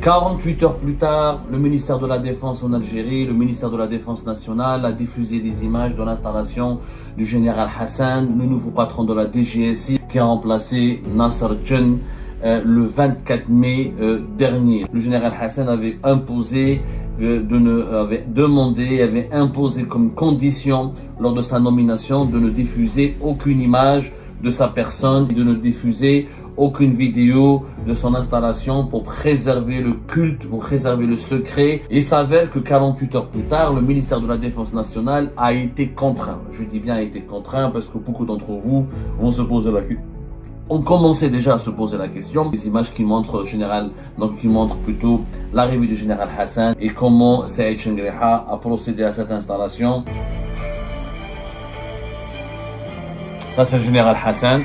48 heures plus tard, le ministère de la Défense en Algérie, le ministère de la Défense nationale a diffusé des images de l'installation du général Hassan, le nouveau patron de la DGSI, qui a remplacé Nasser Djen le 24 mai dernier. Le général Hassan avait imposé avait imposé comme condition lors de sa nomination de ne diffuser aucune image de sa personne et de ne diffuser aucune vidéo de son installation pour préserver le culte, pour préserver le secret. Et il s'avère que 48 heures plus tard, le ministère de la Défense nationale a été contraint. Je dis bien a été contraint parce que beaucoup d'entre vous vont se poser la question. On commençait déjà à se poser la question. Des images qui montrent qui montrent plutôt l'arrivée du général Hassan et comment Saïd Chengreha a procédé à cette installation. Ça c'est le général Hassan.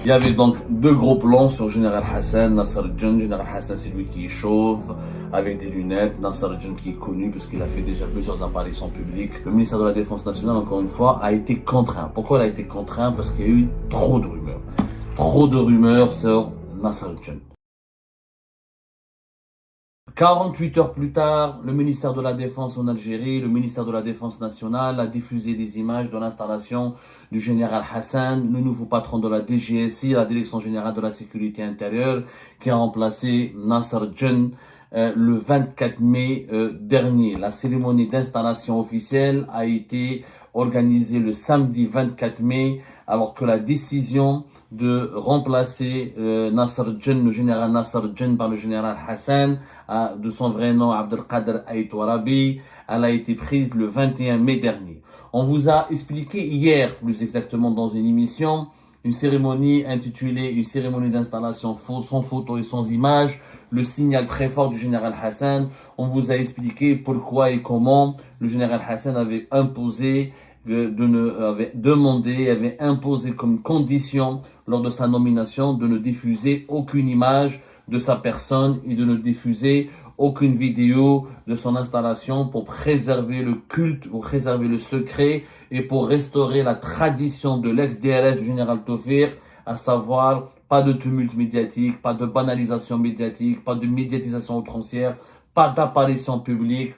Il y avait donc deux gros plans sur Général Hassan, Nasser Djen. Général Hassan, c'est lui qui est chauve, avec des lunettes. Nasser Djen qui est connu parce qu'il a fait déjà plusieurs apparitions publiques. Le ministère de la Défense nationale, encore une fois, a été contraint. Pourquoi il a été contraint? Parce qu'il y a eu trop de rumeurs. Trop de rumeurs sur Nasser Djen. 48 heures plus tard, le ministère de la Défense en Algérie, le ministère de la Défense nationale a diffusé des images de l'installation du général Hassan, le nouveau patron de la DGSI, la Direction Générale de la Sécurité Intérieure, qui a remplacé Nasser Djen le 24 mai dernier. La cérémonie d'installation officielle a été organisée le samedi 24 mai, alors que la décision de remplacer Nasser Djen, le général Nasser Djen, par le général Hassan, de son vrai nom Abdelkader Aït-Warabi, elle a été prise le 21 mai dernier. On vous a expliqué hier, plus exactement dans une émission, une cérémonie intitulée une cérémonie d'installation sans photo et sans image, le signal très fort du général Hassan. On vous a expliqué pourquoi et comment le général Hassan avait imposé avait imposé comme condition lors de sa nomination de ne diffuser aucune image de sa personne et de ne diffuser aucune vidéo de son installation pour préserver le culte, pour préserver le secret et pour restaurer la tradition de l'ex-DRS du général Tofir, à savoir pas de tumulte médiatique, pas de banalisation médiatique, pas de médiatisation outrancière, pas d'apparition publique,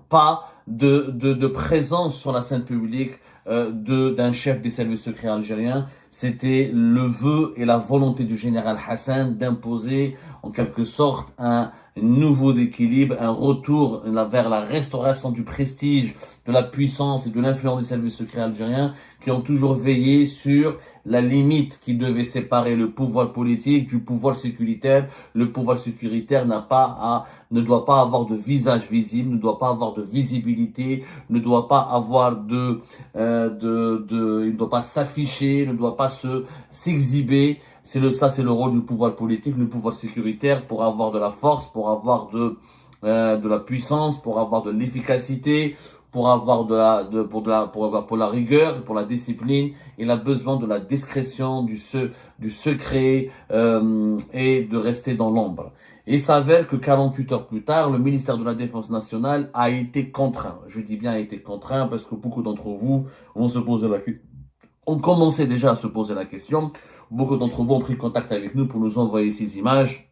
pas de présence sur la scène publique d'un chef des services secrets algériens. C'était le vœu et la volonté du général Hassan d'imposer en quelque sorte un nouveau équilibre, un retour vers la restauration du prestige, de la puissance et de l'influence des services secrets algériens qui ont toujours veillé sur la limite qui devait séparer le pouvoir politique du pouvoir sécuritaire. Le pouvoir sécuritaire ne doit pas avoir de visage visible, ne doit pas avoir de visibilité, ne doit pas avoir il ne doit pas s'afficher, ne doit pas s'exhiber. C'est le rôle du pouvoir politique. Le pouvoir sécuritaire, pour avoir de la force, pour avoir de la puissance, pour avoir de l'efficacité, pour avoir pour la rigueur, pour la discipline, il a besoin de la discrétion, du secret et de rester dans l'ombre. Et il s'avère que 48 heures plus tard, le ministère de la Défense nationale a été contraint. Je dis bien a été contraint parce que beaucoup d'entre vous vont se poser la question. On commençait déjà à se poser la question. Beaucoup d'entre vous ont pris contact avec nous pour nous envoyer ces images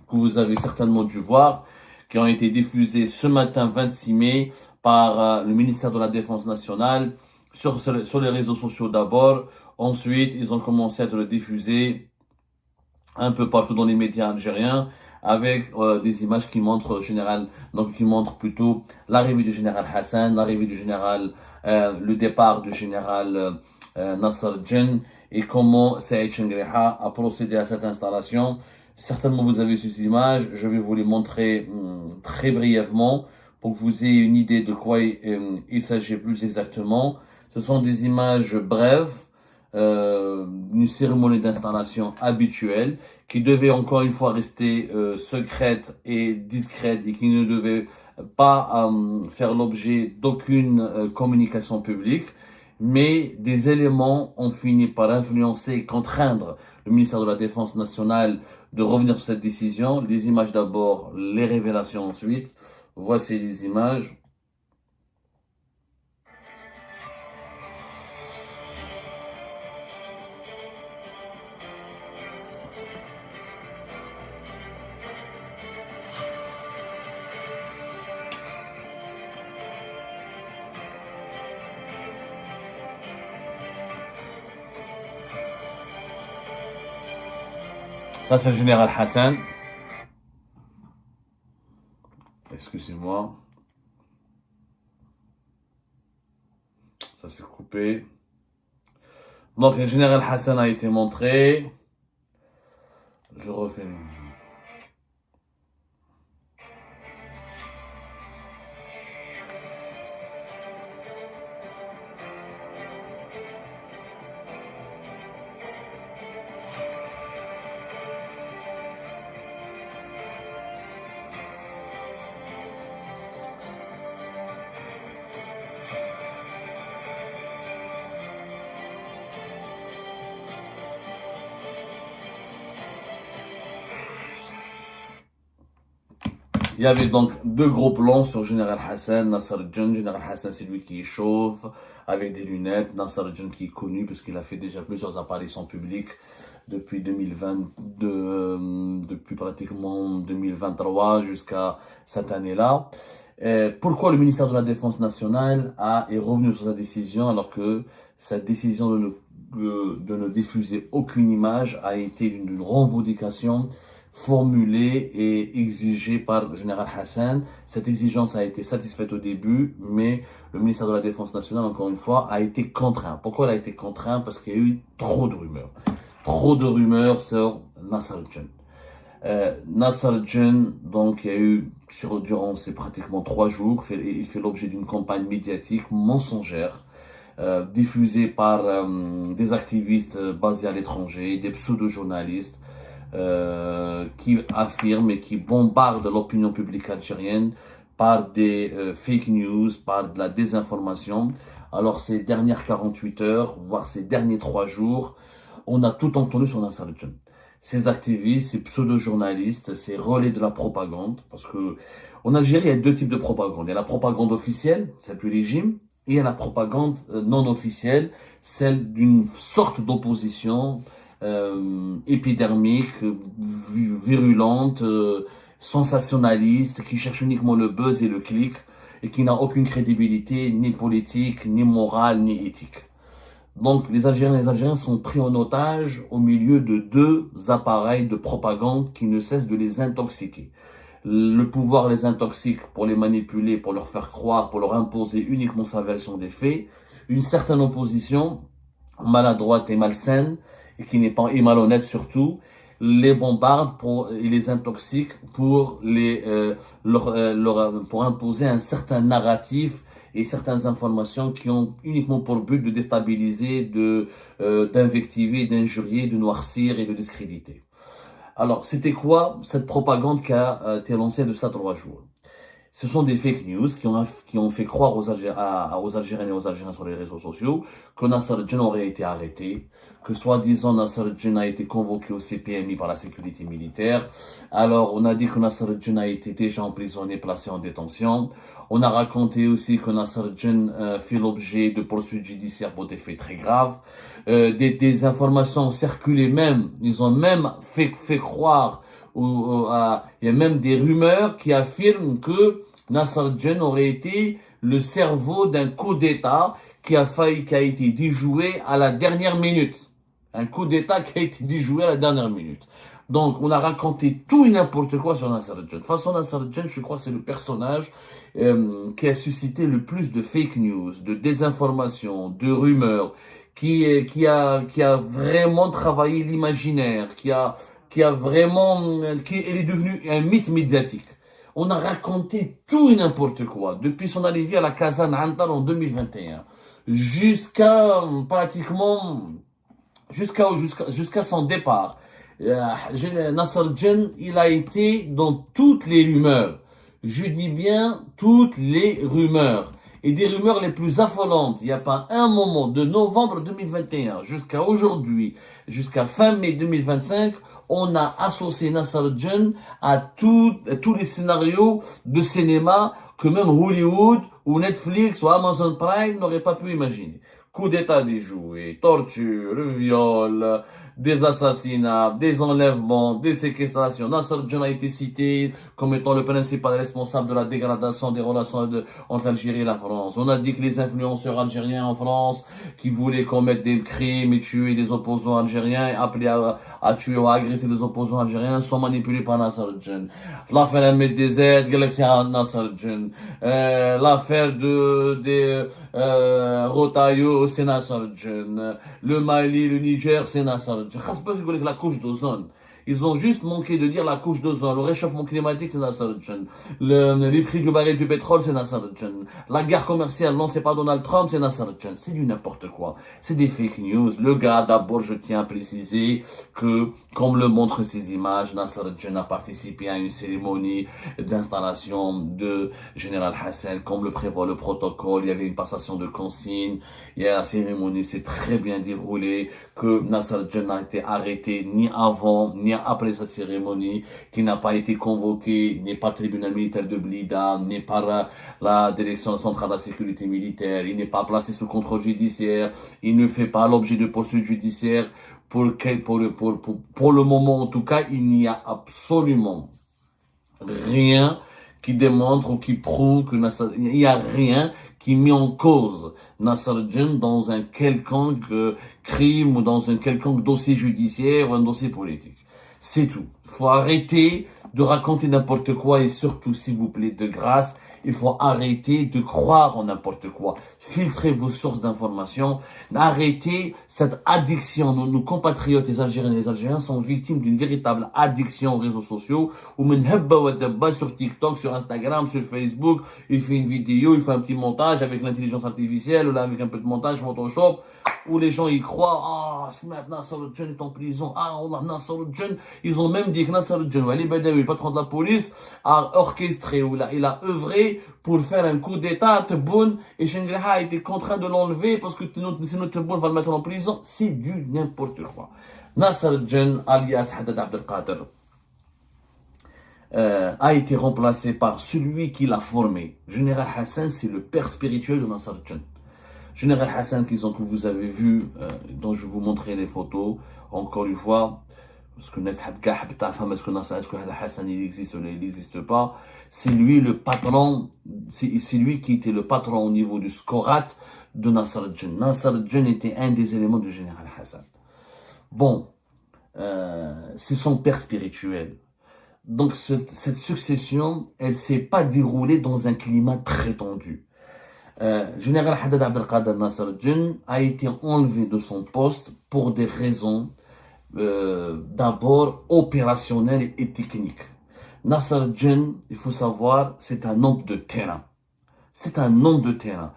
que vous avez certainement dû voir, qui ont été diffusées ce matin 26 mai par le ministère de la Défense nationale sur les réseaux sociaux d'abord. Ensuite, ils ont commencé à être diffusés un peu partout dans les médias algériens avec des images qui montrent qui montrent plutôt l'arrivée du général Hassan, l'arrivée du général, le départ du général Nasser Djen et comment Saïd Chengreha a procédé à cette installation. Certainement vous avez ces images, je vais vous les montrer très brièvement pour que vous ayez une idée de quoi il s'agit plus exactement. Ce sont des images brèves, une cérémonie d'installation habituelle qui devait encore une fois rester secrète et discrète et qui ne devait pas faire l'objet d'aucune communication publique. Mais des éléments ont fini par influencer et contraindre le ministère de la Défense nationale de revenir sur cette décision. Les images d'abord, les révélations ensuite. Voici les images. Ça, c'est le général Hassan. Excusez-moi. Ça s'est coupé. Donc, le général Hassan a été montré. Je refais. Il y avait donc deux gros plans sur Général Hassan, Nasser al-Djinn. Général Hassan, c'est lui qui est chauve, avec des lunettes. Nasser al-Djinn qui est connu parce qu'il a fait déjà plusieurs apparitions publiques depuis 2022, depuis pratiquement 2023 jusqu'à cette année-là. Pourquoi le ministère de la Défense nationale est revenu sur sa décision alors que sa décision de ne diffuser aucune image a été une revendication formulée et exigée par le général Hassan. Cette exigence a été satisfaite au début, mais le ministère de la Défense nationale, encore une fois, a été contraint. Pourquoi il a été contraint? Parce qu'il y a eu trop de rumeurs. Trop de rumeurs sur Nasser al-Djinn. Nasser al-Djinn, donc, il y a eu, durant ces pratiquement 3 jours, il fait l'objet d'une campagne médiatique mensongère, diffusée par des activistes basés à l'étranger, des pseudo-journalistes, qui affirment et qui bombardent l'opinion publique algérienne par des fake news, par de la désinformation. Alors ces dernières 48 heures, voire ces derniers 3 jours, on a tout entendu sur Nasser al-Djinn. Ces activistes, ces pseudo-journalistes, ces relais de la propagande, parce que en Algérie, il y a 2 types de propagande. Il y a la propagande officielle, celle du régime, et il y a la propagande non officielle, celle d'une sorte d'opposition épidermique, virulente, sensationnaliste, qui cherche uniquement le buzz et le clic, et qui n'a aucune crédibilité, ni politique, ni morale, ni éthique. Donc les Algériens sont pris en otage au milieu de 2 appareils de propagande qui ne cessent de les intoxiquer. Le pouvoir les intoxique pour les manipuler, pour leur faire croire, pour leur imposer uniquement sa version des faits. Une certaine opposition, maladroite et malsaine, et qui n'est pas et malhonnête surtout, les bombarde et les intoxique pour pour imposer un certain narratif et certaines informations qui ont uniquement pour but de déstabiliser, d'invectiver, d'injurier, de noircir et de discréditer. Alors, c'était quoi cette propagande qui a été lancée de ça 3 jours? Ce sont des fake news qui ont fait croire aux Algériens et aux Algériens sur les réseaux sociaux que Nasser al-Djinn aurait été arrêté, que soi-disant Nasser al-Djinn a été convoqué au CPMI par la sécurité militaire. Alors, on a dit que Nasser al-Djinn a été déjà emprisonné, placé en détention. On a raconté aussi que Nasser al-Djinn fait l'objet de poursuites judiciaires pour des faits très graves. Des informations ont circulé même, ils ont même fait croire, il y a même des rumeurs qui affirment que Nasser al-Djinn aurait été le cerveau d'un coup d'État qui a été déjoué à la dernière minute. Un coup d'État qui a été déjoué à la dernière minute. Donc, on a raconté tout et n'importe quoi sur Nasser al-Djinn. De toute façon, Nasser al-Djinn, je crois, c'est le personnage qui a suscité le plus de fake news, de désinformation, de rumeurs, qui a vraiment travaillé l'imaginaire, il est devenu un mythe médiatique. On a raconté tout et n'importe quoi, depuis son arrivée à la Casa Nantar en 2021, jusqu'à son départ. Nasser al-Djinn, il a été dans toutes les rumeurs. Je dis bien toutes les rumeurs. Et des rumeurs les plus affolantes. Il n'y a pas un moment de novembre 2021 jusqu'à aujourd'hui, jusqu'à fin mai 2025, on a associé Nasser al-Djinn à tous les scénarios de cinéma que même Hollywood ou Netflix ou Amazon Prime n'auraient pas pu imaginer. Coup d'état déjoué, torture, viol, des assassinats, des enlèvements, des séquestrations. Nasser Al-Jen a été cité comme étant le principal responsable de la dégradation des relations entre l'Algérie et la France. On a dit que les influenceurs algériens en France qui voulaient commettre des crimes et tuer des opposants algériens et appeler à tuer ou à agresser des opposants algériens sont manipulés par Nasser Al-Jen. L'affaire MDZ, Galaxy Nasser Al-Jen. L'affaire des Rotaillot, c'est Nasser Al-Jen. Le Mali, le Niger, c'est Nasser Al-Jen. La couche d'ozone. Ils ont juste manqué de dire la couche d'ozone. Le réchauffement climatique, c'est Nasser Al-Jen. Les prix du baril du pétrole, c'est Nasser Al-Jen. La guerre commerciale lancée par Donald Trump, c'est Nasser Al-Jen. C'est du n'importe quoi. C'est des fake news. Le gars, d'abord, je tiens à préciser que, comme le montrent ces images, Nasser Al-Jen a participé à une cérémonie d'installation de Général Hassan, comme le prévoit le protocole. Il y avait une passation de consignes. Et la cérémonie s'est très bien déroulée, que Nasser Al-Jen n'a été arrêté ni avant, ni après cette cérémonie, qui n'a pas été convoqué ni par le tribunal militaire de Blida, ni par la direction centrale de la sécurité militaire. Il n'est pas placé sous contrôle judiciaire. Il ne fait pas l'objet de poursuites judiciaires. Pour le moment, en tout cas, il n'y a absolument rien qui démontre ou qui prouve que il n'y a rien qui met en cause Nasser Al-Jen dans un quelconque crime ou dans un quelconque dossier judiciaire ou un dossier politique. C'est tout. Il faut arrêter de raconter n'importe quoi et surtout, s'il vous plaît, de grâce, il faut arrêter de croire en n'importe quoi. Filtrez vos sources d'informations. Arrêtez cette addiction. Nos compatriotes, les Algériens et les Algériens sont victimes d'une véritable addiction aux réseaux sociaux. Ou sur TikTok, sur Instagram, sur Facebook. Il fait une vidéo, il fait un petit montage avec l'intelligence artificielle ou là avec un peu de montage Photoshop. Où les gens y croient, ah, Nasser Al-Jen est en prison, ah, Allah, Nasser Al-Jen. Ils ont même dit que Nasser Al-Jen, Ali Badawi, le patron de la police, a orchestré, ou là, il a œuvré pour faire un coup d'état à Tebboune, et Shengriha a été contraint de l'enlever parce que sinon Tebboune va le mettre en prison. C'est du n'importe quoi. Nasser Al-Jen, alias Haddad Abdelkader, a été remplacé par celui qui l'a formé. Général Hassan, c'est le père spirituel de Nasser Al-Jen. Général Hassan, que vous avez vu, dont je vous montrerai les photos, encore une fois, parce que est-ce que Hassan il existe ou il n'existe pas, c'est lui le patron, c'est lui qui était le patron au niveau du Skorat de Nasser Al-Jen. Nasser Al-Jen était un des éléments du Général Hassan. Bon, c'est son père spirituel. Donc cette succession, elle s'est pas déroulée dans un climat très tendu. Général Haddad Abdelkader Nasser Al-Jen a été enlevé de son poste pour des raisons d'abord opérationnelles et techniques. Nasser Al-Jen, il faut savoir, c'est un homme de terrain. C'est un homme de terrain.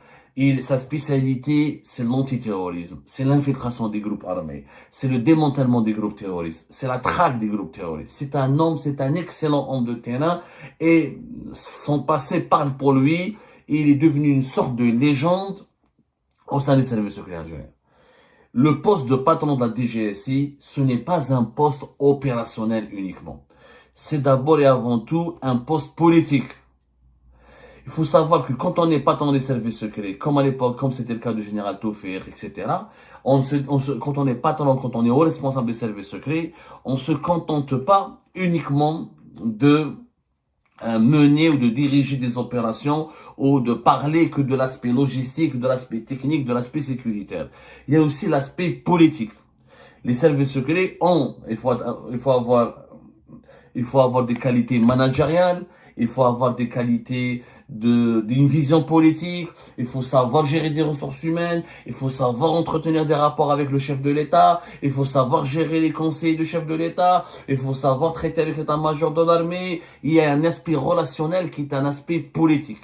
Sa spécialité, c'est l'antiterrorisme, c'est l'infiltration des groupes armés, c'est le démantèlement des groupes terroristes, c'est la traque des groupes terroristes. C'est un excellent homme de terrain et son passé parle pour lui. Et il est devenu une sorte de légende au sein des services secrets algériens. Le poste de patron de la DGSI, ce n'est pas un poste opérationnel uniquement. C'est d'abord et avant tout un poste politique. Il faut savoir que quand on est patron des services secrets, comme à l'époque, comme c'était le cas du général Taufir, etc., quand on est patron, quand on est haut responsable des services secrets, on se contente pas uniquement de mener ou de diriger des opérations ou de parler que de l'aspect logistique, de l'aspect technique, de l'aspect sécuritaire. Il y a aussi l'aspect politique. Les services secrets il faut avoir des qualités managériales, il faut avoir des qualités d'une vision politique, il faut savoir gérer des ressources humaines, il faut savoir entretenir des rapports avec le chef de l'État, il faut savoir gérer les conseils du chef de l'État, il faut savoir traiter avec l'état-major de l'armée. Il y a un aspect relationnel qui est un aspect politique.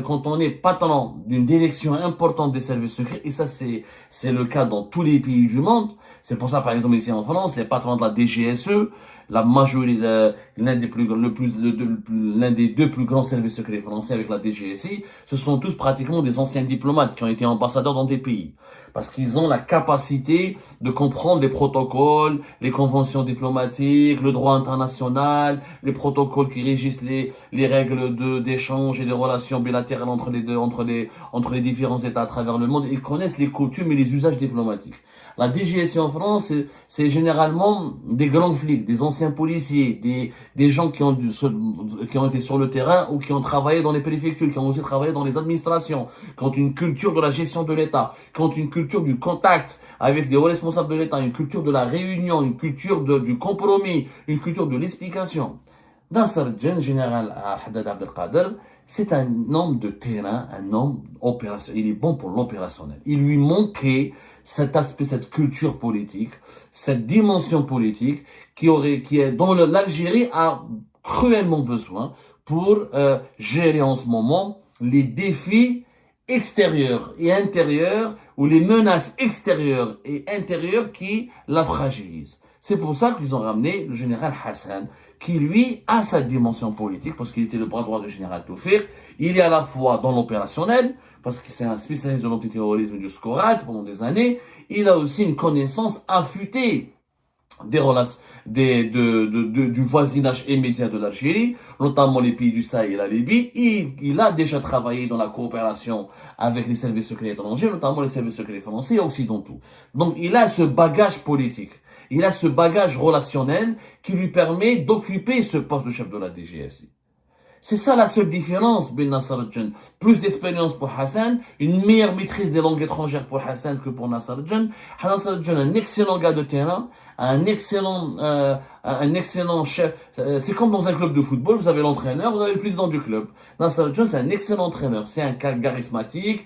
Quand on est patron d'une direction importante des services secrets, et ça c'est le cas dans tous les pays du monde, c'est pour ça par exemple ici en France, les patrons de la DGSE, la majorité, l'un des deux plus grands services secrets français avec la DGSI, ce sont tous pratiquement des anciens diplomates qui ont été ambassadeurs dans des pays. Parce qu'ils ont la capacité de comprendre les protocoles, les conventions diplomatiques, le droit international, les protocoles qui régissent les règles d'échange et des relations bilatérales entre les différents États à travers le monde. Ils connaissent les coutumes et les usages diplomatiques. La DGSI en France, c'est généralement des grands flics, des anciens policiers, des gens qui ont été sur le terrain ou qui ont travaillé dans les préfectures, qui ont aussi travaillé dans les administrations, qui ont une culture de la gestion de l'État, qui ont une culture du contact avec des hauts responsables de l'État, une culture de la réunion, une culture du compromis, une culture de l'explication. Nasser Djen, général Haddad Abdelkader, c'est un homme de terrain, un homme opérationnel. Il est bon pour l'opérationnel. Il lui manquait cet aspect, cette culture politique, cette dimension politique dont l'Algérie a cruellement besoin pour gérer en ce moment les défis extérieurs et intérieurs ou les menaces extérieures et intérieures qui la fragilisent. C'est pour ça qu'ils ont ramené le général Hassan, qui lui a sa dimension politique, parce qu'il était le bras droit du général Toufir. Il est à la fois dans l'opérationnel, parce que c'est un spécialiste de l'antiterrorisme du SCORAT pendant des années. Il a aussi une connaissance affûtée des relations, du voisinage immédiat de l'Algérie, notamment les pays du Sahel et la Libye. Il a déjà travaillé dans la coopération avec les services secrets étrangers, notamment les services secrets français et occidentaux. Donc il a ce bagage politique. Il a ce bagage relationnel qui lui permet d'occuper ce poste de chef de la DGSI. C'est ça la seule différence, Ben Nasser Djen. Plus d'expérience pour Hassan, une meilleure maîtrise des langues étrangères pour Hassan que pour Nasser Djen. Nasser Djen, un excellent gars de terrain, un excellent chef. C'est comme dans un club de football, vous avez l'entraîneur, vous avez le président du club. Nasser Djen, c'est un excellent entraîneur. C'est un gars charismatique,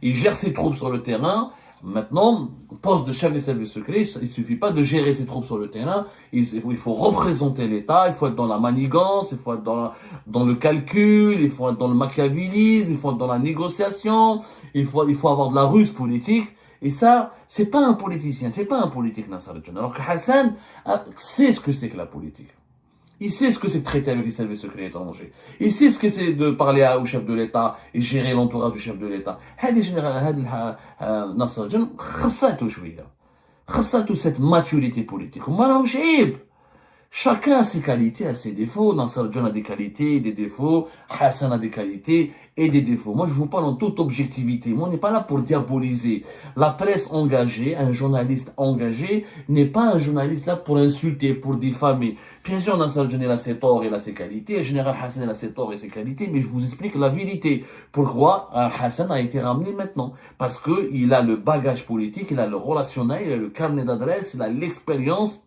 il gère ses troupes sur le terrain. Maintenant, poste de chef des services secrets, il suffit pas de gérer ses troupes sur le terrain, il faut représenter l'État, il faut être dans la manigance, il faut être dans le calcul, il faut être dans le machiavélisme, il faut être dans la négociation, il faut avoir de la ruse politique. Et ça, c'est pas un politicien, c'est pas un politique, Nasser Djen. Alors que Hassan sait ce que c'est que la politique. Il sait ce que c'est de traiter avec les services secrets étrangers. Il sait ce que c'est de parler au chef de l'État et gérer l'entourage du chef de l'État. Nasser Djen, خاصته cette maturité politique. وماراهوش عيب. Chacun a ses qualités, a ses défauts. Nasser Djen a des qualités et des défauts. Hassan a des qualités et des défauts. Moi, je vous parle en toute objectivité. Moi, on n'est pas là pour diaboliser. La presse engagée, un journaliste engagé, n'est pas un journaliste là pour insulter, pour diffamer. Bien sûr, Nasser Djen a ses torts et il a ses qualités. Le général Hassan a ses torts et ses qualités. Mais je vous explique la vérité. Pourquoi Hassan a été ramené maintenant? Parce que il a le bagage politique, il a le relationnel, il a le carnet d'adresse, il a l'expérience.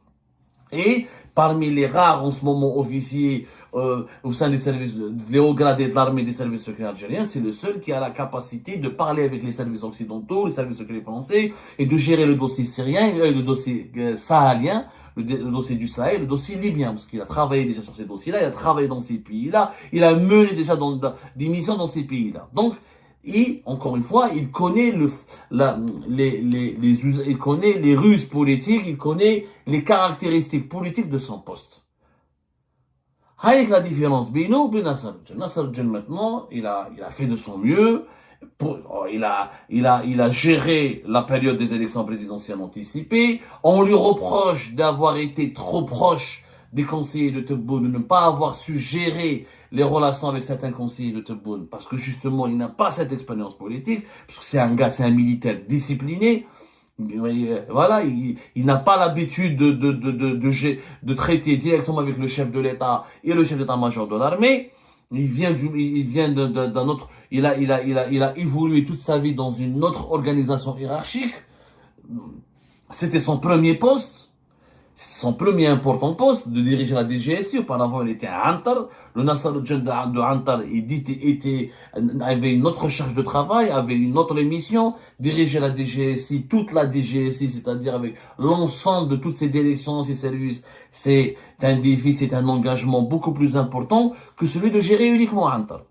Et parmi les rares en ce moment officiers au sein des services, les hauts gradés de l'armée des services secrets algériens, c'est le seul qui a la capacité de parler avec les services occidentaux, les services secrets français, et de gérer le dossier syrien, le dossier sahélien, le dossier du Sahel, le dossier libyen, parce qu'il a travaillé déjà sur ces dossiers-là, il a travaillé dans ces pays-là, il a mené déjà des missions dans ces pays-là. Donc, et, encore une fois, il connaît il connaît les ruses politiques, il connaît les caractéristiques politiques de son poste. Avec la différence, Bino, Nasser Djen. Nasser Djen, maintenant, il a fait de son mieux. Il a géré la période des élections présidentielles anticipées. On lui reproche d'avoir été trop proche des conseillers de Tebboune, de ne pas avoir su gérer les relations avec certains conseillers de Tebboune, parce que justement, il n'a pas cette expérience politique, parce que c'est un militaire discipliné. Voilà, il n'a pas l'habitude de traiter directement avec le chef de l'État et le chef d'état-major de l'armée. Il vient d'un autre, il a évolué toute sa vie dans une autre organisation hiérarchique. C'était son premier poste. C'est son premier important poste de diriger la DGSI. Auparavant, il était à Antar. Le Nasser Djen de Antar avait une autre charge de travail, avait une autre mission, diriger la DGSI, toute la DGSI, c'est-à-dire avec l'ensemble de toutes ses directions, ses services. C'est un défi, c'est un engagement beaucoup plus important que celui de gérer uniquement Antar.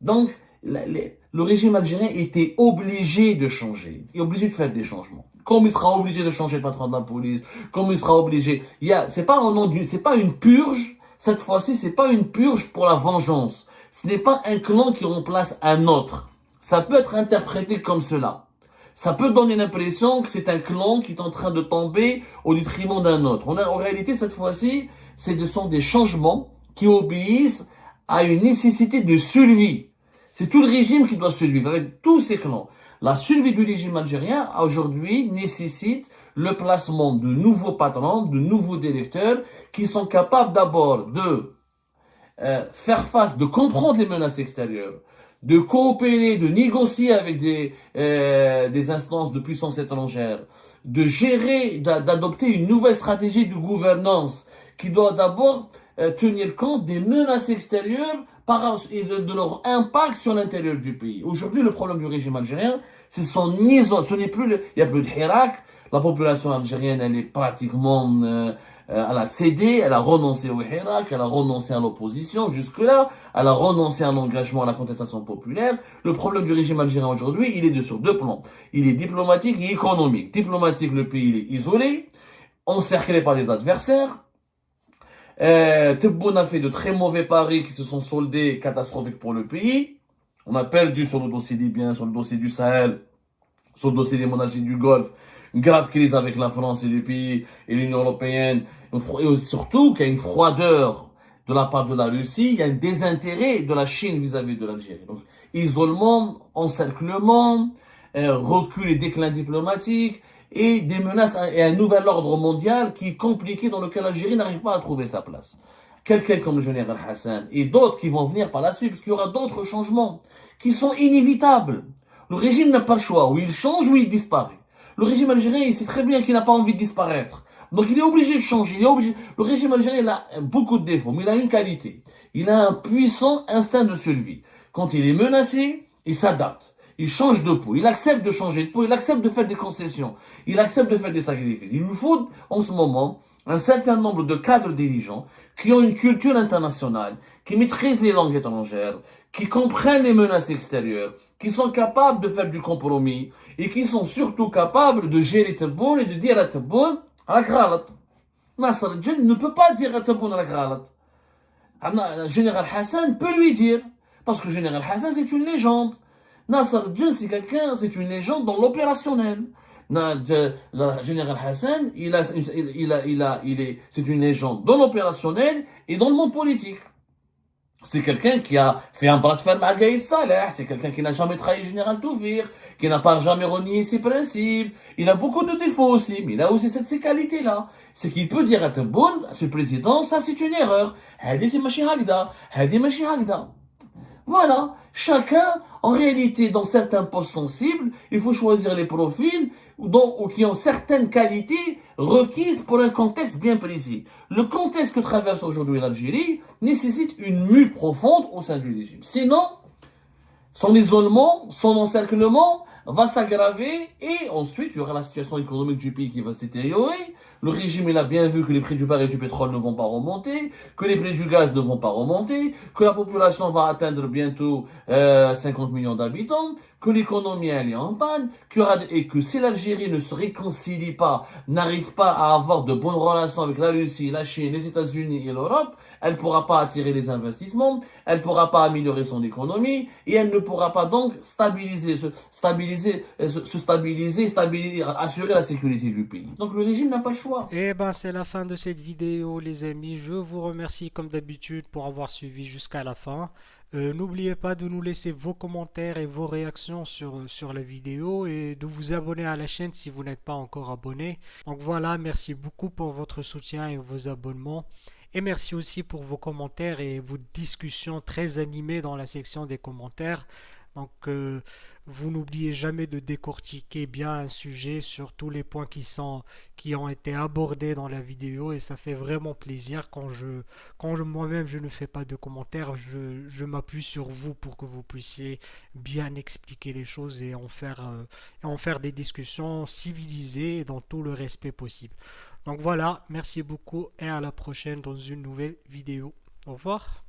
Donc, le régime algérien était obligé de changer, obligé de faire des changements. Comme il sera obligé de changer le patron de la police, comme il sera obligé, c'est pas une purge. Cette fois-ci, c'est pas une purge pour la vengeance. Ce n'est pas un clan qui remplace un autre. Ça peut être interprété comme cela. Ça peut donner l'impression que c'est un clan qui est en train de tomber au détriment d'un autre. En réalité, cette fois-ci, ce sont des changements qui obéissent à une nécessité de survie. C'est tout le régime qui doit survivre avec tous ces clans. La survie du régime algérien, aujourd'hui, nécessite le placement de nouveaux patrons, de nouveaux directeurs qui sont capables d'abord de faire face, de comprendre les menaces extérieures, de coopérer, de négocier avec des instances de puissance étrangère, de gérer, d'adopter une nouvelle stratégie de gouvernance qui doit d'abord tenir compte des menaces extérieures et de leur impact sur l'intérieur du pays. Aujourd'hui, le problème du régime algérien, c'est son isolement. Ce n'est plus, il n'y a plus de Hirak. La population algérienne, elle est pratiquement, elle a cédé, elle a renoncé au Hirak, elle a renoncé à l'opposition jusque-là, elle a renoncé à l'engagement à la contestation populaire. Le problème du régime algérien aujourd'hui, il est sur deux plans. Il est diplomatique et économique. Diplomatique, le pays il est isolé, encerclé par des adversaires. Tebboune a fait de très mauvais paris qui se sont soldés catastrophiques pour le pays. On a perdu sur le dossier libyen, sur le dossier du Sahel, sur le dossier des monarchies du Golfe, une grave crise avec la France et les pays et l'Union européenne, et surtout qu'il y a une froideur de la part de la Russie, il y a un désintérêt de la Chine vis-à-vis de l'Algérie. Donc, isolement, encerclement, recul et déclin diplomatique, et des menaces et un nouvel ordre mondial qui est compliqué dans lequel l'Algérie n'arrive pas à trouver sa place. Quelqu'un comme le général Hassan et d'autres qui vont venir par la suite, parce qu'il y aura d'autres changements qui sont inévitables. Le régime n'a pas le choix, ou il change ou il disparaît. Le régime algérien, il sait très bien qu'il n'a pas envie de disparaître. Donc il est obligé de changer, il est obligé. Le régime algérien, il a beaucoup de défauts, mais il a une qualité. Il a un puissant instinct de survie. Quand il est menacé, il s'adapte. Il change de peau, il accepte de changer de peau, il accepte de faire des concessions, il accepte de faire des sacrifices. Il nous faut, en ce moment, un certain nombre de cadres dirigeants qui ont une culture internationale, qui maîtrisent les langues étrangères, qui comprennent les menaces extérieures, qui sont capables de faire du compromis et qui sont surtout capables de gérer Tebboune et de dire à Tebboune, à la Ghalat. Nasser al-Djinn ne peut pas dire à Tebboune à la Ghalat. Le général Hassan peut lui dire, parce que le général Hassan c'est une légende. Nasser al-Djinn c'est quelqu'un, c'est une légende dans l'opérationnel. Le général Hassan, c'est une légende dans l'opérationnel et dans le monde politique. C'est quelqu'un qui a fait un bras de fer avec Gaïd Saleh, c'est quelqu'un qui n'a jamais trahi le général Toufir, qui n'a pas jamais renié ses principes. Il a beaucoup de défauts aussi, mais il a aussi ces qualités-là. C'est qu'il peut dire à Tebboune, à ce président, ça c'est une erreur. Hadi c'est machi hakda, hadi machi hakda. Voilà. Chacun, en réalité, dans certains postes sensibles, il faut choisir les profils ou qui ont certaines qualités requises pour un contexte bien précis. Le contexte que traverse aujourd'hui l'Algérie nécessite une mue profonde au sein du régime. Sinon, son isolement, son encerclement va s'aggraver et ensuite il y aura la situation économique du pays qui va se détériorer. Le régime il a bien vu que les prix du baril du pétrole ne vont pas remonter, que les prix du gaz ne vont pas remonter, que la population va atteindre bientôt 50 millions d'habitants, que l'économie elle est en panne, et que si l'Algérie ne se réconcilie pas, n'arrive pas à avoir de bonnes relations avec la Russie, la Chine, les États-Unis et l'Europe, elle pourra pas attirer les investissements, elle pourra pas améliorer son économie et elle ne pourra pas donc assurer la sécurité du pays. Donc le régime n'a pas le choix. Et ben c'est la fin de cette vidéo les amis. Je vous remercie comme d'habitude pour avoir suivi jusqu'à la fin. N'oubliez pas de nous laisser vos commentaires et vos réactions sur la vidéo et de vous abonner à la chaîne si vous n'êtes pas encore abonné. Donc voilà, merci beaucoup pour votre soutien et vos abonnements. Et merci aussi pour vos commentaires et vos discussions très animées dans la section des commentaires. Donc, vous n'oubliez jamais de décortiquer bien un sujet sur tous les points qui ont été abordés dans la vidéo et ça fait vraiment plaisir quand moi-même je ne fais pas de commentaires, je m'appuie sur vous pour que vous puissiez bien expliquer les choses et en faire des discussions civilisées et dans tout le respect possible. Donc voilà, merci beaucoup et à la prochaine dans une nouvelle vidéo. Au revoir.